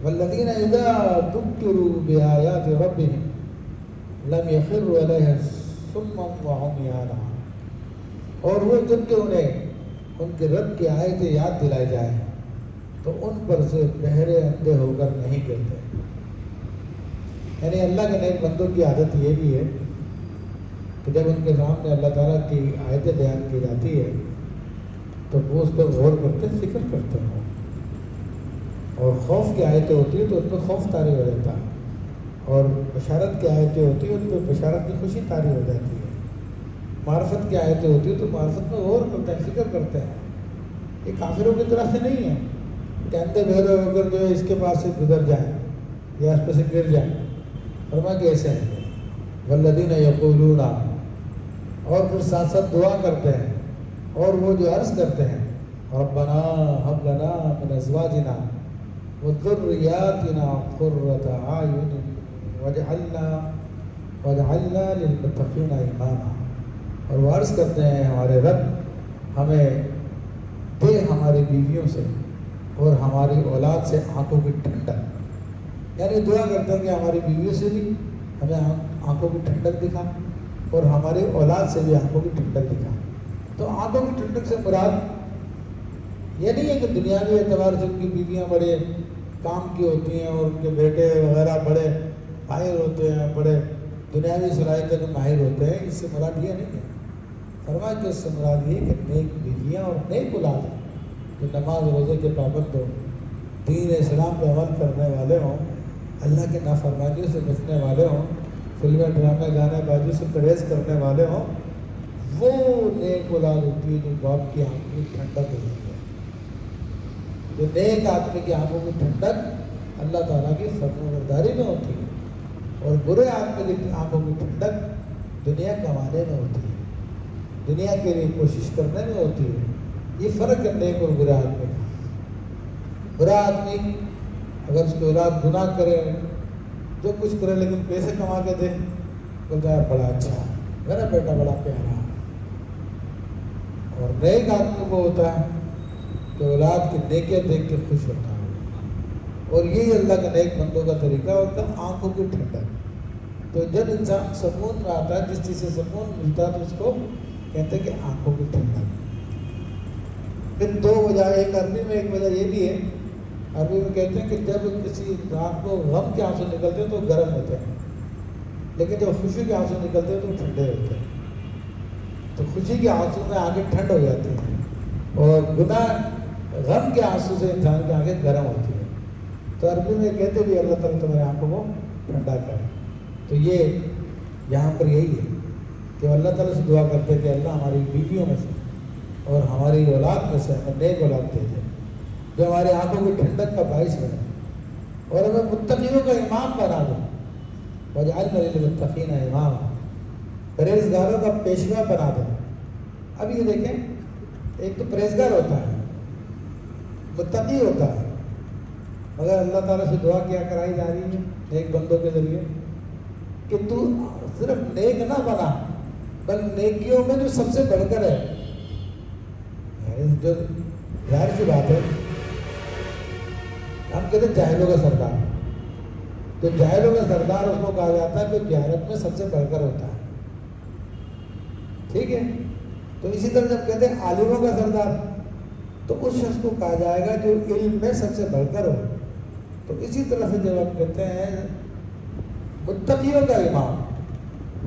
والذین اذا ذکروا بآیات ربهم لم یخروا علیہا صما وعمیانا، اور وہ جب کہ انہیں ان کے رب کی آیتیں یاد دلائی جائیں تو ان پر سے بہرے اندھے ہو کر نہیں گرتے۔ یعنی اللہ کے نیک بندوں کی عادت یہ بھی ہے کہ جب ان کے سامنے اللہ تعالیٰ کی آیتیں بیان کی جاتی ہے تو وہ اس پر غور کرتے فکر کرتے ہیں، اور خوف کی آیتیں ہوتی ہیں تو ان پہ خوف طاری ہو جاتا ہے، اور بشارت کی آیتیں ہوتی ہیں ان پہ بشارت کی خوشی طاری ہو جاتی ہے، معرفت کی آیتیں ہوتی ہیں تو معرفت میں غور کرتے ہیں فکر کرتے ہیں۔ یہ کافروں کی طرح سے نہیں ہے کہ اندھے بہرے ہو کر جو ہے اس کے پاس سے گزر جائیں یا اس پہ سے گر جائیں، فرمایا کہ ایسے نہیں ہے۔ والذین یقولون، اور پھر ساتھ ساتھ دعا کرتے ہیں، اور وہ جو عرض کرتے ہیں ربنا هب لنا من ازواجنا وذریاتنا قرۃ اعین واجعلنا للمتقین اماما، اور وہ عرض کرتے ہیں ہمارے رب ہمیں دے ہماری بیویوں سے اور ہماری اولاد سے آنکھوں کی ٹھنڈک، یعنی دعا کرتے ہیں کہ ہماری بیویوں سے بھی ہمیں آنکھوں کی ٹھنڈک دکھا اور ہماری اولاد سے بھی آنکھوں کی ٹھنڈک دکھا۔ تو آنکھوں کی ٹھنڈک سے مراد یہ نہیں ہے کہ دنیاوی اعتبار سے ان کی بیویاں بڑے کام کی ہوتی ہیں اور ان کے بیٹے وغیرہ بڑے ماہر ہوتے ہیں، بڑے دنیاوی صلاحیتوں کے ماہر ہوتے ہیں، اس سے مراد یہ نہیں ہے۔ فرمایا کہ اس سے مراد یہ کہ نیک بیویاں اور نیک اولاد ہیں جو نماز روزے کے پابند ہوں، دین اسلام پہ عمل کرنے والے ہوں، اللہ کے نافرمانیوں سے بچنے والے ہوں، فلمیں ڈرامے گانے بازی سے پرہیز کرنے والے ہوں، وہ نیک اولاد ہوتی ہے جو باپ کی آنکھوں کی ٹھنڈک ہوتی ہے۔ جو نیک آدمی کی آنکھوں کی ٹھنڈک اللہ تعالیٰ کی فرمانبرداری میں ہوتی ہے، اور برے آدمی کی آنکھوں کی ٹھنڈک دنیا کمانے میں ہوتی ہے، دنیا کے لیے کوشش کرنے میں ہوتی ہے۔ یہ فرق ہے نیک اور برے آدمی کا۔ برا آدمی اگر اس کی اولاد گناہ کرے، جو کچھ کرے لیکن پیسے کما کے دے، بولتا ہے بڑا اچھا ہے، میرا بیٹا بڑا پیارا ہے۔ اور نیک آدمی کو ہوتا ہے کہ اولاد کی نیکیاں دیکھ کے خوش ہوتا ہے، اور یہی اللہ کے نیک بندوں کا طریقہ ہوتا ہے، آنکھوں کی ٹھنڈک۔ تو جب انسان سکون میں آتا ہے، جس چیز سے سکون ملتا ہے تو اس کو کہتے ہیں کہ آنکھوں کی ٹھنڈک۔ پھر دو وجہ، ایک عربی میں ایک وجہ یہ بھی ہے، عربی میں کہتے ہیں کہ جب کسی انسان کو غم کے آنسو نکلتے ہیں تو گرم ہوتے ہیں، لیکن جب خوشی کے آنسو نکلتے ہیں تو ٹھنڈے ہوتے ہیں۔ تو خوشی کے آنسو میں آنکھیں ٹھنڈ ہو جاتی ہیں، اور گناہ غم کے آنسو سے انسان کی آنکھیں گرم ہوتی ہیں۔ تو عربی میں کہتے بھی اللہ تعالیٰ تمہاری آنکھوں کو ٹھنڈا کرے۔ تو یہ یہاں پر یہی ہے کہ اللہ تعالیٰ سے دعا کرتے کہ اللہ ہماری بیویوں میں سے اور ہماری اولاد میں سے ہمیں نیک اولاد دے دے جو ہماری آنکھوں کی ٹھنڈک کا باعث بنے، اور ہمیں متقیوں کا امام بنا دے، وجعلنا للمتقین اماما، پرہیزگاروں کا پیشوا بنا دے۔ اب یہ دیکھیں، ایک تو پرہیزگار ہوتا ہے، متقی ہوتا ہے، مگر اللہ تعالیٰ سے دعا کیا کرائی جا رہی ہے نیک بندوں کے ذریعے کہ تو صرف نیک نہ بنا، بل نیکیوں میں جو سب سے بڑھ کر ہے، یعنی جو ظاہر سی بات ہے، ہم کہتے ہیں جاہلوں کا سردار، تو جاہلوں کا سردار اس کو کہا جاتا ہے کہ جہالت میں سب سے بڑھ کر ہوتا ہے، ٹھیک ہے۔ تو اسی طرح جب کہتے ہیں عالموں کا سردار، تو اس شخص کو کہا جائے گا جو علم میں سب سے بڑھ کر ہو۔ تو اسی طرح سے جب ہم کہتے ہیں متقیوں کا امام،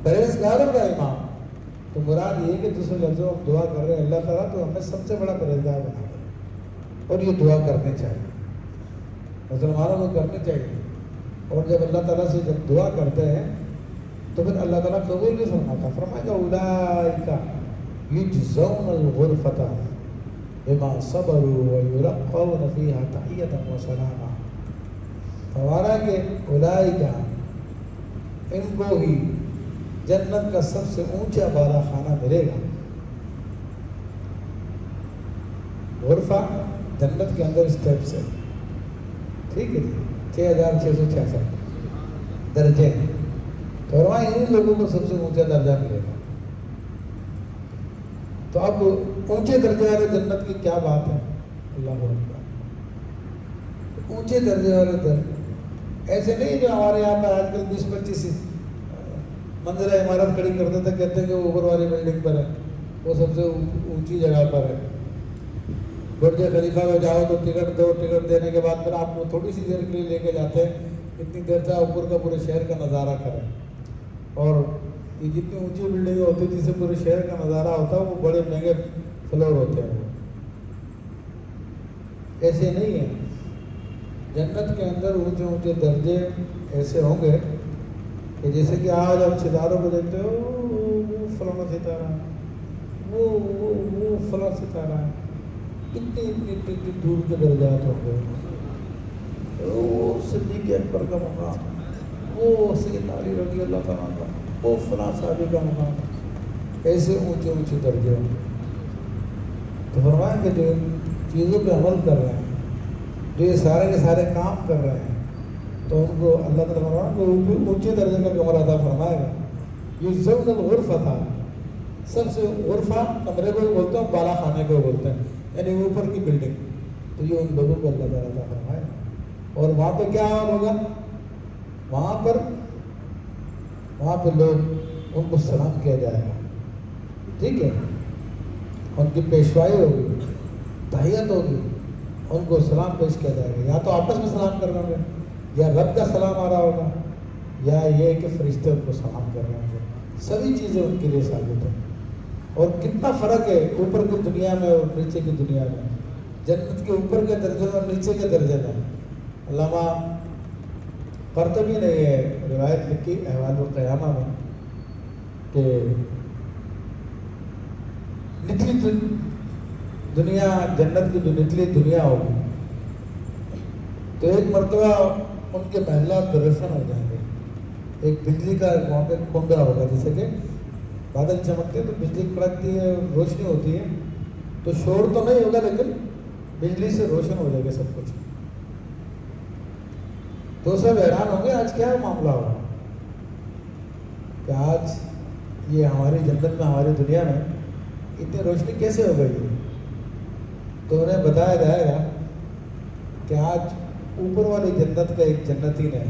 پرہیزگاروں کا امام، تو مراد یہ کہ دوسرے لفظوں ہم دعا کر رہے ہیں اللہ تعالیٰ تو ہمیں سب سے بڑا پرہیزگار بنا دے، اور یہ دعا کرنی چاہیے، مسلمانوں کو کرنی چاہیے۔ اور جب اللہ تعالیٰ سے جب دعا کرتے ہیں تو پھر اللہ تعالیٰ قبول بھی فرماتا، فرمائے گا اولئک یجزون الغرفۃ بما صبروا ویلقون فیہا تحیۃ وسلاما، فرمایا کہ اولئک، ان کو ہی جنت کا سب سے اونچا بالا خانہ ملے گا۔ غرفہ جنت کے اندر اسٹیپس ہے، ٹھیک ہے جی، 6666 درجے ہیں، تو فرمایا ان لوگوں کو سب سے اونچا درجہ ملے گا۔ تو اب اونچے درجے والے جنت کی کیا بات ہے، اللہ اکبر۔ اونچے درجے والے در ایسے نہیں جو ہمارے یہاں پہ آج کل 20-25 منزلہ عمارت کھڑی کر دیتے کہتے ہیں کہ وہ اوپر والی بلڈنگ پر ہے، وہ سب سے اونچی جگہ پر ہے۔ برج خلیفہ میں جاؤ تو ٹکٹ دو، ٹکٹ دینے کے بعد پھر آپ کو تھوڑی سی دیر کے لیے لے کے جاتے ہیں، اتنی دیر سے اوپر کا پورے شہر کا نظارہ کریں۔ اور یہ جتنی اونچی بلڈنگیں ہوتی ہیں جس سے پورے شہر کا نظارہ ہوتا ہے وہ بڑے مہنگے فلور ہوتے ہیں۔ وہ ایسے نہیں ہے، جنت کے اندر اونچے اونچے درجے ایسے ہوں گے کہ جیسے کہ آج آپ ستاروں کو دیکھتے ہو، وہ فلانا ستارہ، وہ فلاں ستارہ، اتنی دور کے درجات ہوں گے۔ وہ صدیق اکبر کا مقام، وہ سیدنا علی رضی اللہ تعالیٰ کا، وہ فلاں صحابی کا مقام، ایسے اونچے اونچے درجے ہوں گے۔ تو فرمائیں کہ جو ان چیزوں پہ عمل کر رہے ہیں، جو یہ سارے کے سارے کام کر رہے ہیں، تو ان کو اللہ تعالیٰ فرمائے کہ اونچے درجے کا کمرہ عطا فرمائے گا۔ یہ زون الغرفہ تھا، سب سے غرفہ کمرے کو بولتے ہیں، بالا خانے کو بولتے ہیں، یعنی اوپر کی بلڈنگ، تو یہ ان لوگوں کو اللہ تعالیٰ عطا فرمائے گا۔ اور وہاں پہ کیا حال ہوگا؟ وہاں پہ لوگ ان کو سلام کیا جائے گا، ٹھیک ہے، ان کی پیشوائی ہوگی، تحیت ہوگی، ان کو سلام پیش کیا جائے گا۔ یا تو آپس میں سلام کر رہے ہوں گے، یا رب کا سلام آ رہا ہوگا، یا یہ کہ فرشتے ان کو سلام کر رہے ہوں گے۔ سبھی چیزیں ان کے لیے ثابت ہیں۔ اور کتنا فرق ہے اوپر کی دنیا میں اور نیچے کی دنیا میں، جنت کے اوپر کے درجے میں اور نیچے کے درجے میں۔ علامہ قرطبی نے یہ روایت لکھی احوال القیامہ میں کہ نچلی دنیا، جنت کی جو نچلی دنیا ہوگی، تو ایک مرتبہ ان کے محلات روشن ہو جائیں گے۔ ایک بجلی کا وہاں پہ کنڈا ہوگا، جیسے کہ بادل چمکتے تو بجلی کڑکتی ہے، روشنی ہوتی ہے، تو شور تو نہیں ہوگا لیکن بجلی سے روشن ہو جائے گا سب کچھ۔ تو سب حیران ہوں گے آج کیا معاملہ ہوگا کہ آج یہ ہماری جنت میں، ہماری دنیا میں اتنی روشنی کیسے ہو گئی ہے؟ تو انہیں بتایا جائے گا کہ آج اوپر والی جنت کا ایک جنتی نے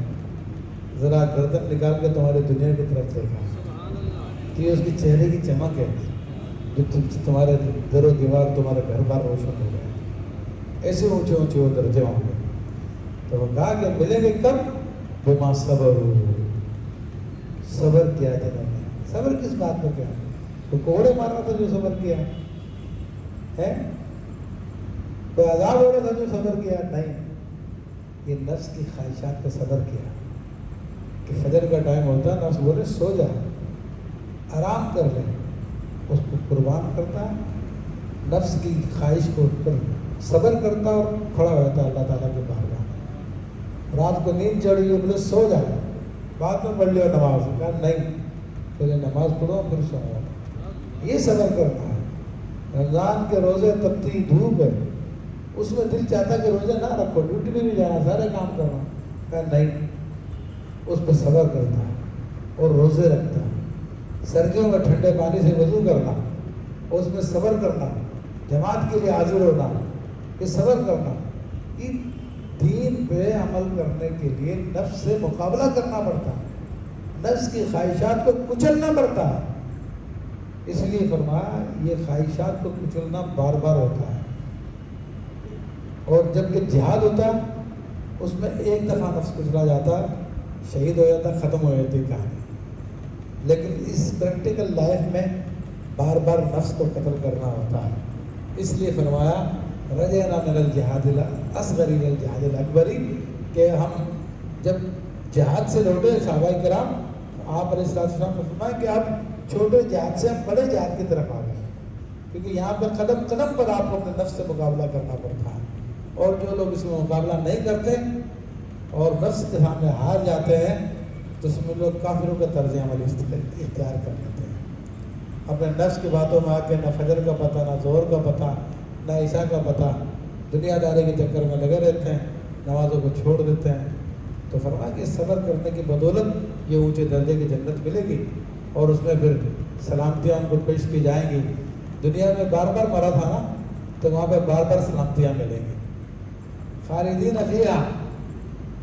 ذرا گردن نکال کے تمہاری دنیا کی طرف دیکھا، یہ اس کی چہرے کی چمک ہے جو تمہارے در و دیوار، تمہارے گھر بار روشن ہو گئے۔ ایسے اونچے اونچے وہ درجے ہوں گے۔ تو وہ کہا کہ ملیں گے کب؟ بما صبر، صبر کیا جنہوں نے۔ صبر کس بات کو کیا؟ تو کوڑے مارنا تھا جو صبر کیا ہے؟ کوئی عذاب ہو رہا تھا جو صبر کیا؟ نہیں، یہ نفس کی خواہشات پہ صبر کیا کہ فجر کا ٹائم ہوتا ہے، نفس بولے سو جا، آرام کر لے، اس کو قربان کرتا ہے، نفس کی خواہش کو پر صبر کرتا اور کھڑا ہوتا ہے اللہ تعالیٰ کے بارگاہ میں۔ رات کو نیند چڑھی ہے، بولے سو جا، بعد میں پڑھ لیا نماز، کہا نہیں، پہلے نماز پڑھو پھر سو جاؤ۔ یہ صبر کرنا ہے۔ رمضان کے روزے تپتی دھوپ ہے، اس میں دل چاہتا کہ روزے نہ رکھو، ڈیوٹی میں بھی جانا، سارے کام کرنا، کہا نہیں، اس پہ صبر کرتا ہے اور روزے رکھتا ہے۔ سردیوں میں ٹھنڈے پانی سے وضو کرنا، اس میں صبر کرنا، جماعت کے لیے حاضر ہونا، یہ صبر کرنا۔ یہ دین پہ عمل کرنے کے لیے نفس سے مقابلہ کرنا پڑتا ہے، نفس کی خواہشات کو کچلنا پڑتا ہے۔ اس لیے فرمایا یہ خواہشات کو کچلنا بار بار ہوتا ہے، اور جب کہ جہاد ہوتا ہے اس میں ایک دفعہ نفس کچلا جاتا ہے، شہید ہو جاتا، ختم ہو جاتی کہانی۔ لیکن اس پریکٹیکل لائف میں بار بار نفس کو قتل کرنا ہوتا ہے۔ اس لیے فرمایا رجعنا من الجہاد الاصغر الى الجہاد الاکبر، کہ ہم جب جہاد سے لوٹے صحابہ کرام، آپ علیہ السلام نے فرمایا کہ آپ چھوٹے جہاد سے ہم بڑے جہاد کی طرف آ گئے، کیونکہ یہاں پہ قدم قدم پر آپ کو اپنے نفس سے مقابلہ کرنا پڑتا ہے، اور جو لوگ اس میں مقابلہ نہیں کرتے اور نفس کے سامنے ہار جاتے ہیں تو اس میں لوگ کافروں کا طرز عمل اختیار کر لیتے ہیں۔ اپنے نفس کی باتوں میں آ کے نہ فجر کا پتہ، نہ ظہر کا پتہ، نہ عشاء کا پتہ، دنیا داری کے چکر میں لگے رہتے ہیں، نمازوں کو چھوڑ دیتے ہیں۔ تو فرمایا کہ صبر کرنے کی بدولت یہ اونچے درجے کی جنت ملے گی، اور اس میں پھر سلامتیاں ان کو پیش کی جائیں گی۔ دنیا میں بار بار مرا تھا نا، تو وہاں پہ بار بار سلامتیاں ملیں گی۔ خالدین فیہا،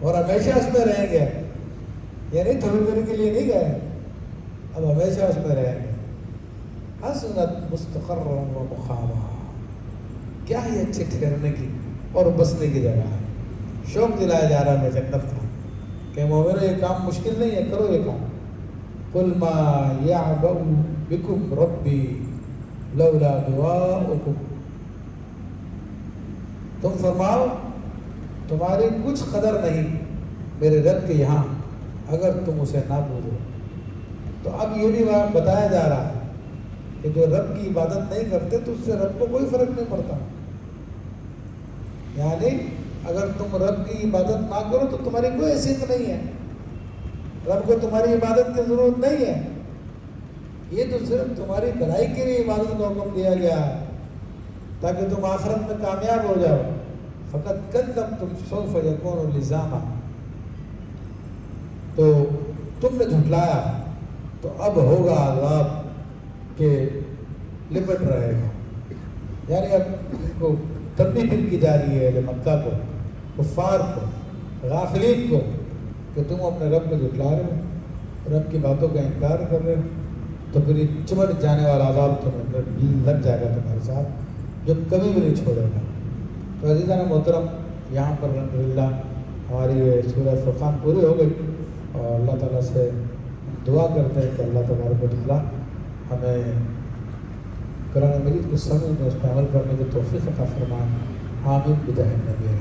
اور ہمیشہ اس میں رہیں گے، یعنی تھوڑی دیر کے لیے نہیں گئے، اب ہمیشہ اس میں رہیں گے۔ حسنت مستقرا و مقاما، کیا ہی اچھے ٹھہرنے کی اور بسنے کی جگہ ہے۔ شوق دلایا جا رہا ہے جنت کا کہ مومنو یہ کام مشکل نہیں ہے، کرو یہ کام۔ قل ما یعبأ بکم ربی لولا دعاؤکم، تم فرماؤ تمہاری کچھ قدر نہیں میرے رب کے یہاں اگر تم اسے نہ بولو۔ تو اب یہ بھی بتایا جا رہا ہے کہ جو رب کی عبادت نہیں کرتے تو اس سے رب کو کوئی فرق نہیں پڑتا، یعنی اگر تم رب کی عبادت نہ کرو تو تمہاری کوئی حیثیت نہیں ہے، رب کو تمہاری عبادت کی ضرورت نہیں ہے، یہ تو صرف تمہاری بھلائی کے لیے عبادت کا حکم دیا گیا ہے تاکہ تم آخرت میں کامیاب ہو جاؤ۔ فقط کذبتم سوف یکون لزاما، تو تم نے جھٹلایا تو اب ہوگا عذاب کہ لپٹ رہے گا، یعنی اب ان کو تنبیہ پھر کی جا رہی ہے مکہ کو، کفار کو، غافلین کو کہ تم اپنے رب کو جھٹلا رہے ہو، رب کی باتوں کا انکار کر رہے ہو، تو پھر یہ چمٹ جانے والا عذاب تمہیں لگ جائے گا تمہارے ساتھ، جو کبھی بھی نہیں چھوڑے گا۔ تو عزیزان محترم، یہاں پر الحمدللہ ہماری یہ سورہ فرقان پوری ہو گئی، اور اللہ تعالیٰ سے دعا کرتے ہیں کہ اللہ تبارک و تعالیٰ ہمیں قرآن مجید کو سمجھنے، اس پہ عمل کرنے کی توفیق عطا فرمائے۔ آمین بجاہ النبی۔